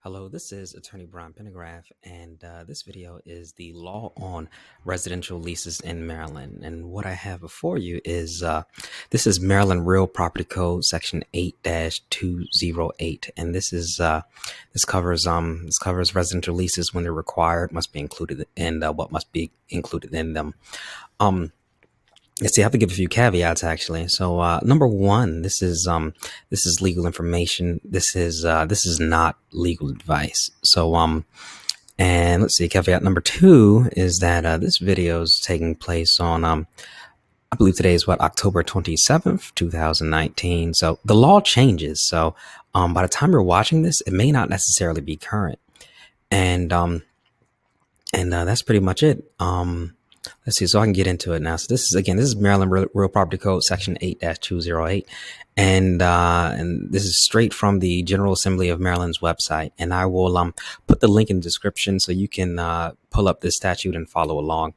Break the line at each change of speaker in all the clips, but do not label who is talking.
Hello, this is Attorney Pendergraft, and this video is the law on residential leases in Maryland. And what I have before you is this is Maryland Real Property Code, Section 8-208, and this covers residential leases when they're required, must be included, and what must be included in them. Let's see, I have to give a few caveats actually. So, number one, this is legal information. This is not legal advice. So, and let's see, caveat number two is that this video is taking place on I believe today is October 27th, 2019. So the law changes. So, by the time you're watching this, it may not necessarily be current, and that's pretty much it. Let's see, so I can get into it now. So this is Maryland Real Property Code, Section 8-208, and this is straight from the General Assembly of Maryland's website. And I will put the link in the description so you can pull up this statute and follow along.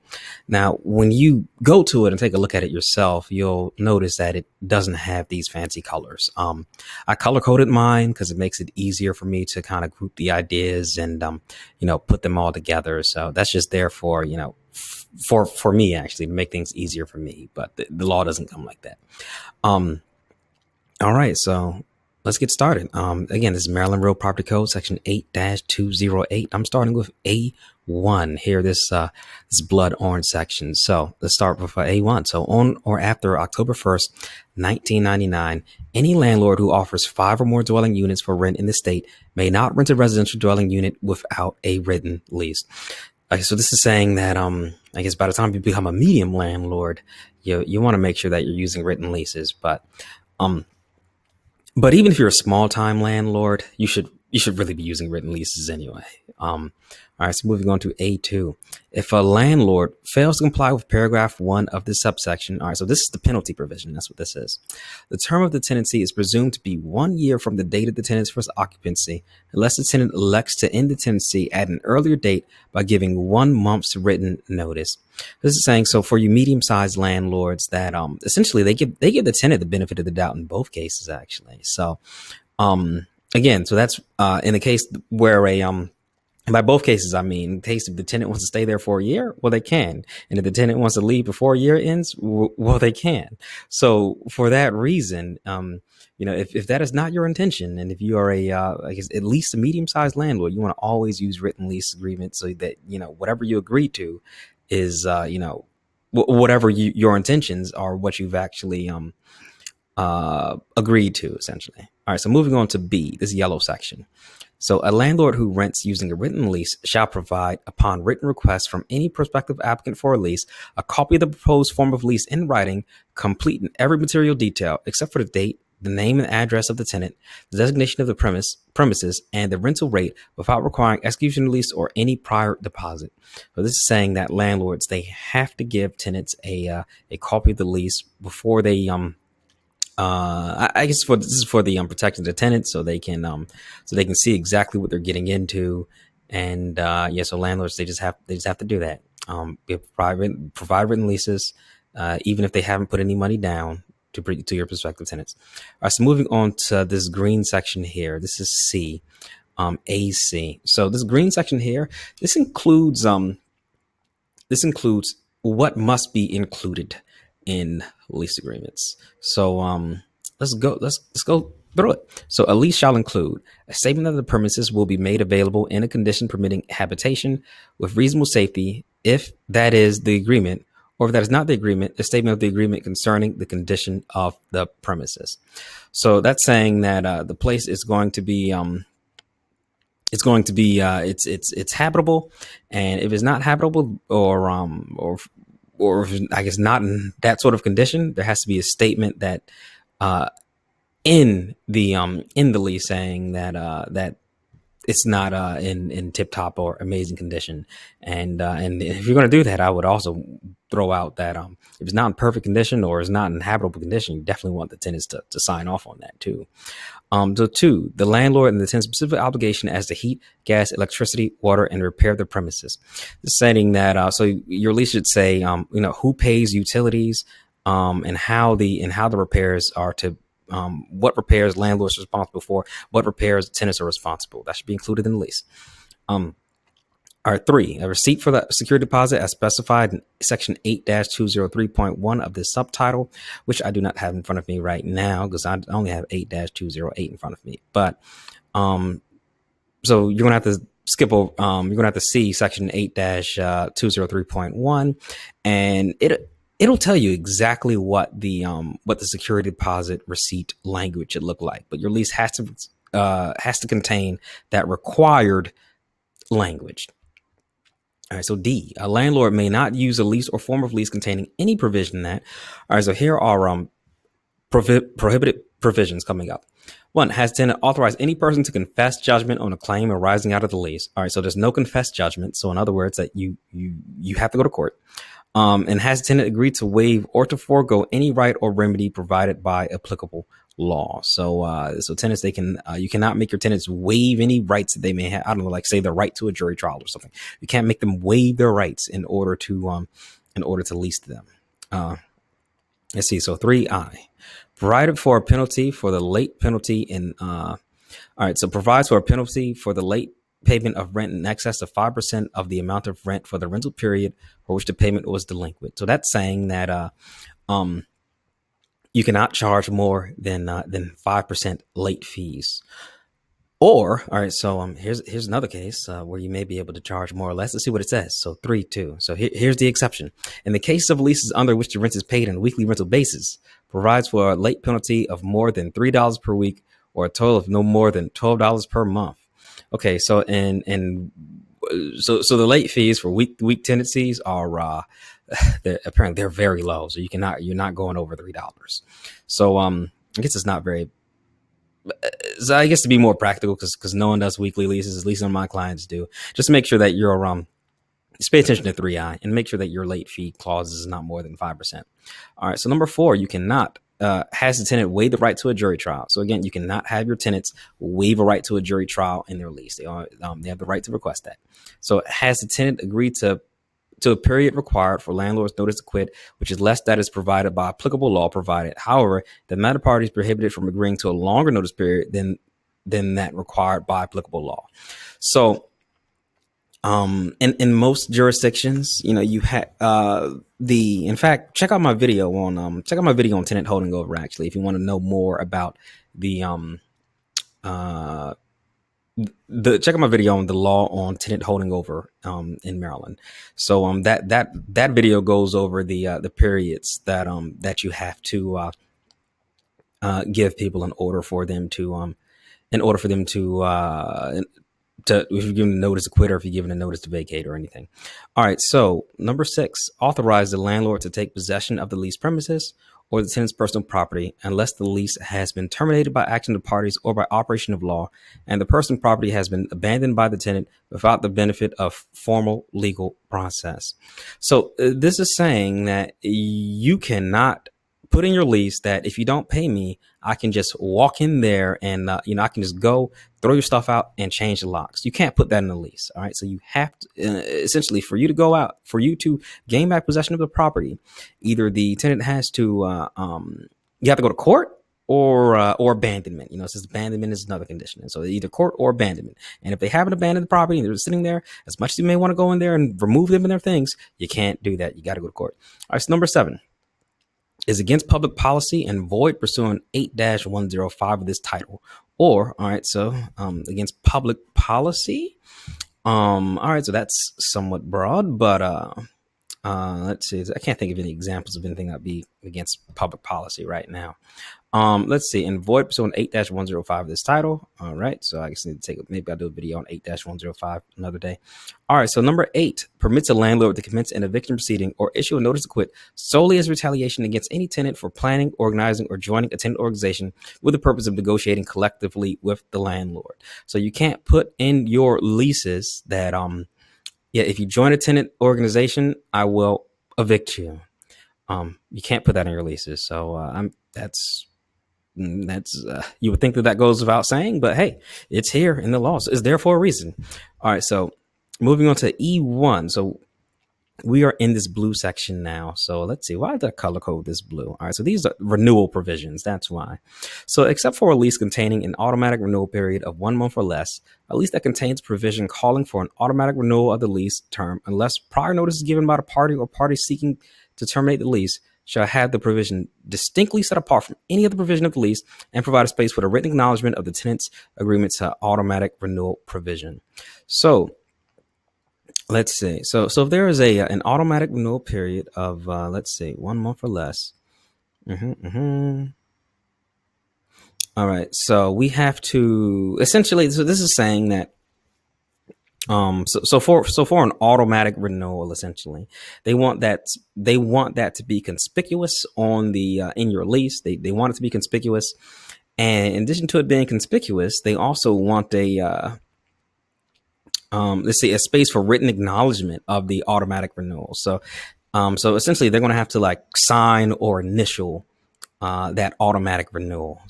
Now, when you go to it and take a look at it yourself, you'll notice that it doesn't have these fancy colors. I color coded mine because it makes it easier for me to kind of group the ideas and put them all together. So that's just there for for me actually to make things easier for me, but the law doesn't come like that. All right, so let's get started. Again, this is Maryland Real Property Code, Section 8-208. I'm starting with A1 here, this blood orange section. So let's start with A1. So on or after October 1st, 1999, any landlord who offers 5 or more dwelling units for rent in the state may not rent a residential dwelling unit without a written lease. Okay, so this is saying that I guess by the time you become a medium landlord, you want to make sure that you're using written leases. But even if you're a small time landlord, you should really be using written leases anyway. All right, so moving on to A2. If a landlord fails to comply with paragraph 1 of this subsection, all right, so this is the penalty provision. That's what this is. The term of the tenancy is presumed to be 1 year from the date of the tenant's first occupancy, unless the tenant elects to end the tenancy at an earlier date by giving 1 month's written notice. This is saying, so for you medium-sized landlords, that essentially they give the tenant the benefit of the doubt in both cases, actually. So again, so that's in the case where and by both cases, I mean, in case if the tenant wants to stay there for a year, well, they can. And if the tenant wants to leave before a year ends, well, they can. So for that reason, if that is not your intention, and if you are I guess at least a medium-sized landlord, you want to always use written lease agreements so that, whatever you agree to is, whatever your intentions are, what you've actually agreed to, essentially. All right, so moving on to B, this yellow section. So a landlord who rents using a written lease shall provide, upon written request from any prospective applicant for a lease, a copy of the proposed form of lease in writing, complete in every material detail, except for the date, the name and address of the tenant, the designation of the premises, and the rental rate, without requiring execution of the lease or any prior deposit. So this is saying that landlords, they have to give tenants a copy of the lease before they I guess this is for the protection of the tenant, so they can see exactly what they're getting into, and so landlords, they just have to do that. Provide written leases, even if they haven't put any money down to your prospective tenants. All right, so moving on to this green section here. This is C, AC. So this green section here, this includes what must be included in lease agreements. So let's go through it. So a lease shall include a statement that the premises will be made available in a condition permitting habitation with reasonable safety, if that is the agreement, or if that is not the agreement, a statement of the agreement concerning the condition of the premises. So that's saying that the place is going to be it's habitable, and if it's not habitable or I guess not in that sort of condition, there has to be a statement that in the lease saying that it's not in tip top or amazing condition. And if you're going to do that, I would also throw out that if it's not in perfect condition or is not in habitable condition, you definitely want the tenants to sign off on that too. So 2, the landlord and the tenant's specific obligation as to heat, gas, electricity, water, and repair the premises. It's saying that so your lease should say who pays utilities, and how the repairs are to what repairs landlords are responsible for, what repairs tenants are responsible. That should be included in the lease. All right, 3, a receipt for the security deposit as specified in Section 8-203.1 of this subtitle, which I do not have in front of me right now because I only have 8-208 in front of me. But so you're going to have to skip over, you're going to have to see Section 8-203.1, and it'll tell you exactly what the security deposit receipt language should look like. But your lease has to contain that required language. All right, so D, a landlord may not use a lease or form of lease containing any provision that. All right, so here are prohibited provisions coming up. 1, has tenant authorized any person to confess judgment on a claim arising out of the lease? All right, so there's no confessed judgment. So in other words, that you have to go to court. And has tenant agreed to waive or to forego any right or remedy provided by applicable law? So tenants, they can you cannot make your tenants waive any rights that they may have. I don't know, like say the right to a jury trial or something. You can't make them waive their rights in order to lease to them. Let's see. So 3I, provided for a penalty for the late penalty in. All right. So provides for a penalty for the late payment of rent in excess of 5% of the amount of rent for the rental period for which the payment was delinquent. So that's saying that you cannot charge more than 5% late fees. Or, all right, so here's another case where you may be able to charge more or less. Let's see what it says. So 3.2. So here's the exception. In the case of leases under which the rent is paid on a weekly rental basis, provides for a late penalty of more than $3 per week or a total of no more than $12 per month. Okay, so so the late fees for week tenancies are apparently they're very low. So you're not going over $3. So I guess it's not very. So I guess to be more practical, because no one does weekly leases, at least none of my clients do. Just make sure that you're just pay attention to 3I and make sure that your late fee clause is not more than 5%. All right. So number 4, you cannot has the tenant waive the right to a jury trial. So again, you cannot have your tenants waive a right to a jury trial in their lease. They have the right to request that. So has the tenant agreed to a period required for landlord's notice to quit, which is less that is provided by applicable law provided. However, the matter party is prohibited from agreeing to a longer notice period than that required by applicable law. So in most jurisdictions, you have in fact, check out my video on tenant holding over, actually, if you want to know more about check out my video on the law on tenant holding over in Maryland. So that video goes over the periods that you have to give people in order for them to if you're giving a notice to quit or if you're giving a notice to vacate or anything. All right. So number 6, authorize the landlord to take possession of the lease premises or the tenant's personal property unless the lease has been terminated by action of parties or by operation of law, and the personal property has been abandoned by the tenant without the benefit of formal legal process. So this is saying that you cannot put in your lease that if you don't pay me, I can just walk in there and I can just go throw your stuff out and change the locks. You can't put that in the lease. All right. So you have to essentially, for you to gain back possession of the property, either the tenant has to you have to go to court or abandonment. It says abandonment is another condition. And so either court or abandonment. And if they haven't abandoned the property and they're sitting there, as much as you may want to go in there and remove them and their things, you can't do that. You got to go to court. All right. So number 7 is against public policy and void pursuant 8-105 of this title. Or, all right, so against public policy. All right, so that's somewhat broad, but let's see. I can't think of any examples of anything that'd be against public policy right now. Let's see. And void pursuant 8-105 of this title. All right. So I guess I need to maybe I'll do a video on 8-105 another day. All right. So number 8 permits a landlord to commence an eviction proceeding or issue a notice to quit solely as retaliation against any tenant for planning, organizing, or joining a tenant organization with the purpose of negotiating collectively with the landlord. So you can't put in your leases that, if you join a tenant organization, I will evict you. You can't put that in your leases. So that's you would think that goes without saying, but hey, it's here in the law. So it's there for a reason. All right. So moving on to E1. So we are in this blue section now. So let's see, why did I color code this blue? All right, so these are renewal provisions. That's why. So except for a lease containing an automatic renewal period of 1 month or less, a lease that contains provision calling for an automatic renewal of the lease term, unless prior notice is given by the party or party seeking to terminate the lease, shall have the provision distinctly set apart from any other provision of the lease and provide a space for the written acknowledgement of the tenant's agreement to automatic renewal provision. So let's see. So if there is a an automatic renewal period of let's see, 1 month or less. All right. So we have to essentially. So this is saying that so for an automatic renewal, essentially, they want that to be conspicuous on the in your lease. They want it to be conspicuous, and in addition to it being conspicuous, they also want let's see, a space for written acknowledgement of the automatic renewal. So essentially, they're going to have to like sign or initial that automatic renewal.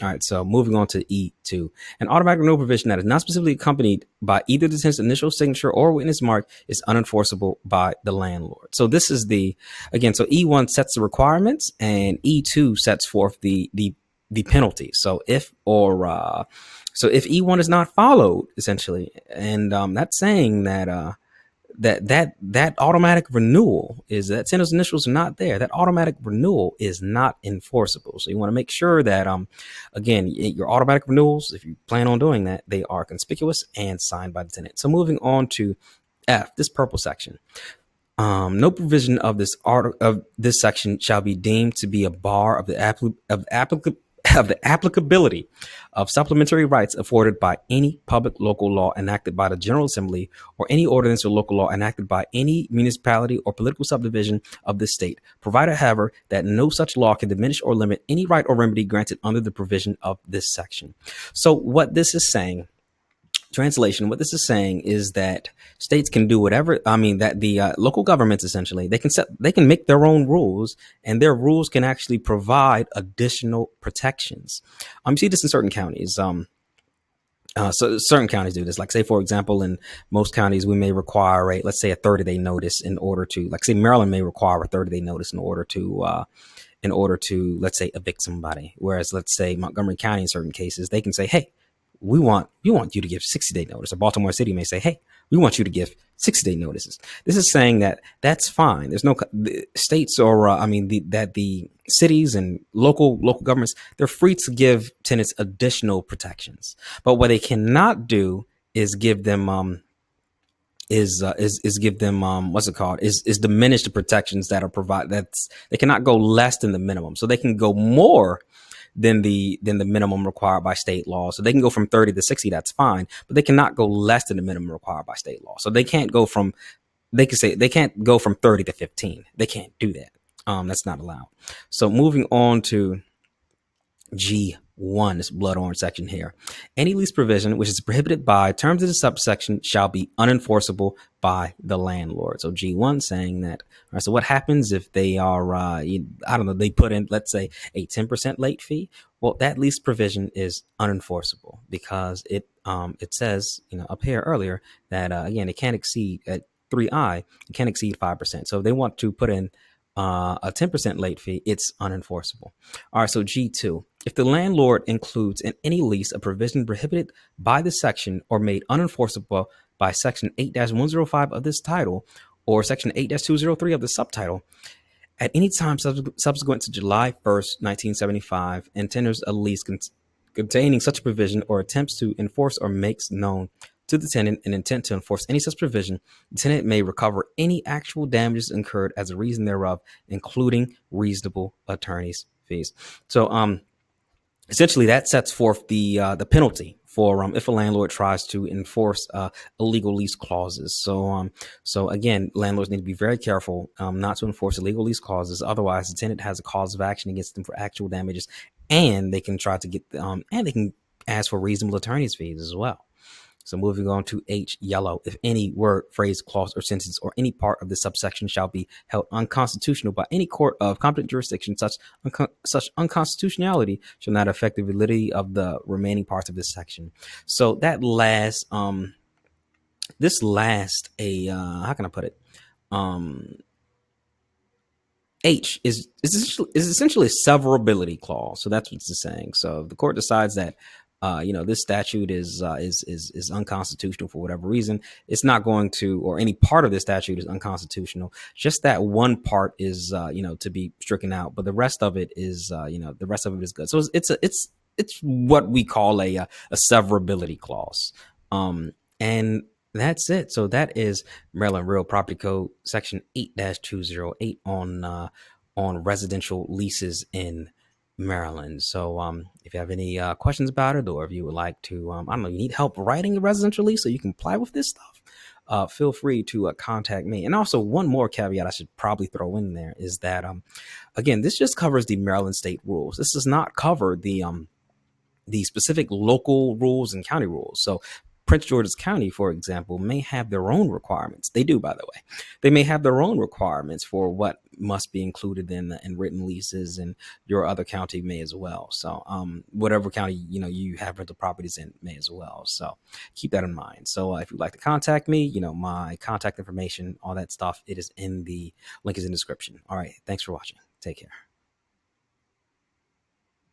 All right. So moving on to E2, an automatic renewal provision that is not specifically accompanied by either the tenant's initial signature or witness mark is unenforceable by the landlord. So this is again. So E1 sets the requirements, and E2 sets forth the penalty. So if E1 is not followed, essentially, and that's saying that that automatic renewal is that tenant's initials are not there. That automatic renewal is not enforceable. So you want to make sure that again, your automatic renewals, if you plan on doing that, they are conspicuous and signed by the tenant. So moving on to F, this purple section. No provision of this section shall be deemed to be a bar of the applicability of supplementary rights afforded by any public local law enacted by the General Assembly or any ordinance or local law enacted by any municipality or political subdivision of this state, provided, however, that no such law can diminish or limit any right or remedy granted under the provision of this section. So what this is saying, translation, what this is saying is that states can do whatever. I mean, that the local governments, essentially, they can make their own rules, and their rules can actually provide additional protections. You see this in certain counties. So certain counties do this. Like, say, for example, in most counties, we may require let's say a 30-day notice in order to, like, say, Maryland may require a 30-day notice in order to, let's say, evict somebody. Whereas, let's say, Montgomery County, in certain cases, they can say, hey, we want you to give 60-day notice. Or Baltimore City may say, hey, we want you to give 60-day notices. This is saying that that's fine. There's no states or that the cities and local governments, they're free to give tenants additional protections. But what they cannot do is give them give them what's it called is diminish the protections that are provided. They cannot go less than the minimum. So they can go more than the minimum required by state law. So they can go from 30 to 60, that's fine, but they cannot go less than the minimum required by state law. So they can't go from 30 to 15. They can't do that. That's not allowed. So moving on to G1, this blood orange section here. Any lease provision which is prohibited by terms of the subsection shall be unenforceable by the landlord. So G1 saying that. All right, so what happens if they are, I don't know, they put in, let's say, a 10% late fee? Well, that lease provision is unenforceable because it says, up here earlier that, again, it can't exceed at 3I, it can't exceed 5%. So if they want to put in a 10% late fee, it's unenforceable. All right, so G2. If the landlord includes in any lease a provision prohibited by this section or made unenforceable by Section 8-105 of this title or Section 8-203 of the subtitle at any time subsequent to July 1st, 1975, and tenders a lease containing such a provision or attempts to enforce or makes known to the tenant an intent to enforce any such provision, the tenant may recover any actual damages incurred as a reason thereof, including reasonable attorney's fees. So, essentially, that sets forth the penalty for if a landlord tries to enforce illegal lease clauses. So again, landlords need to be very careful not to enforce illegal lease clauses. Otherwise, the tenant has a cause of action against them for actual damages, and they can try to get and they can ask for reasonable attorney's fees as well. So moving on to H, yellow. If any word, phrase, clause, or sentence or any part of this subsection shall be held unconstitutional by any court of competent jurisdiction, such unconstitutionality shall not affect the validity of the remaining parts of this section. So that how can I put it? Um, H is essentially a severability clause. So that's what it's saying. So if the court decides that this statute is unconstitutional for whatever reason, it's not going to, or any part of this statute is unconstitutional. Just that one part is to be stricken out, but the rest of it is the rest of it is good. So it's what we call a severability clause. And that's it. So that is Maryland Real Property Code Section 8-208 on residential leases in Maryland. So if you have any questions about it, or if you would like to, I don't know, you need help writing a residential lease so you can comply with this stuff, feel free to contact me. And also, one more caveat I should probably throw in there is that, again, this just covers the Maryland state rules. This does not cover the specific local rules and county rules. So Prince George's County, for example, may have their own requirements. They do, by the way. They may have their own requirements for what must be included in written leases, and your other county may as well. So whatever county you have rental properties in may as well. So keep that in mind. So if you'd like to contact me, my contact information, all that stuff, the link is in the description. All right. Thanks for watching. Take care.